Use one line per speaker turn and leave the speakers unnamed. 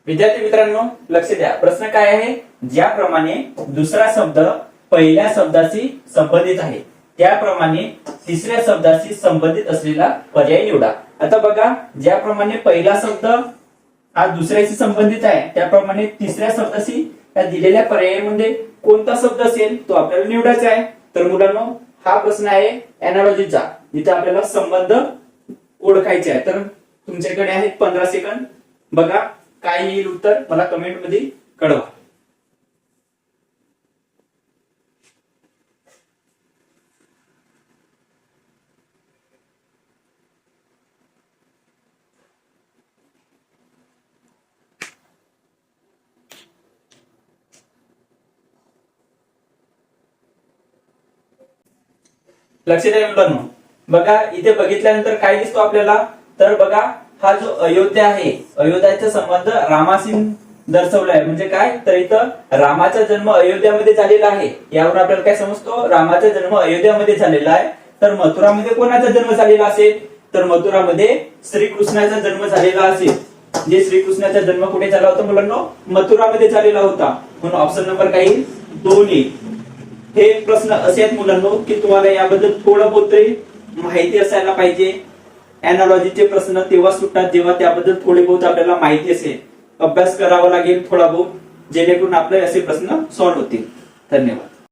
विद्यार्थी मित्रांनो लक्ष द्या, प्रश्न काय आहे? ज्याप्रमाणे दुसरा शब्द पहिल्या शब्दाशी संबंधित आहे त्याप्रमाणे तिसऱ्या शब्दाशी संबंधित असलेला पर्याय निवडा. आता बघा, ज्याप्रमाणे पहिला शब्द हा दुसऱ्याशी संबंधित आहे त्याप्रमाणे तिसऱ्या शब्दाशी या दिलेल्या पर्यायामध्ये कोणता शब्द असेल तो आपल्याला निवडायचा आहे. तर मुलांनो, हा प्रश्न आहे एनालॉजीचा, जिथे आपल्याला संबंध ओळखायचे आहे. तर तुमच्याकडे आहेत 15 सेकंद. बघा काय येईल उत्तर, मला कमेंट मध्ये कळवा. लक्ष द्या मुलांनो, बघा इथे बघितल्यानंतर काय दिसतो आपल्याला? तर बघा, हा जो अयोध्या आहे, अयोध्याचा संबंध रामाशी दर्शवला आहे. म्हणजे काय? तर इथं रामाचा जन्म अयोध्यामध्ये झालेला आहे. यावरून आपल्याला काय समजतो? रामाचा जन्म अयोध्यामध्ये झालेला आहे. तर मथुरामध्ये कोणाचा जन्म झालेला असेल? तर मथुरामध्ये श्रीकृष्णाचा जन्म झालेला असेल. जे श्रीकृष्णाचा जन्म कुठे झाला होता मुलांनो? मथुरामध्ये झालेला होता. म्हणून ऑप्शन नंबर काय येईल? 2 येईल. हे प्रश्न असे आहेत मुलांनो की तुम्हाला याबद्दल थोडं बहुत तरी माहिती असायला पाहिजे. एनालॉजीचे प्रश्न तेव्हा सुटतात जेव्हा त्याबद्दल थोडे बहुत आपल्याला माहिती असेल. अभ्यास करावा लागेल थोडा बहुत, जेणेकरून आपले असे प्रश्न सॉल्व्ह होतील. धन्यवाद.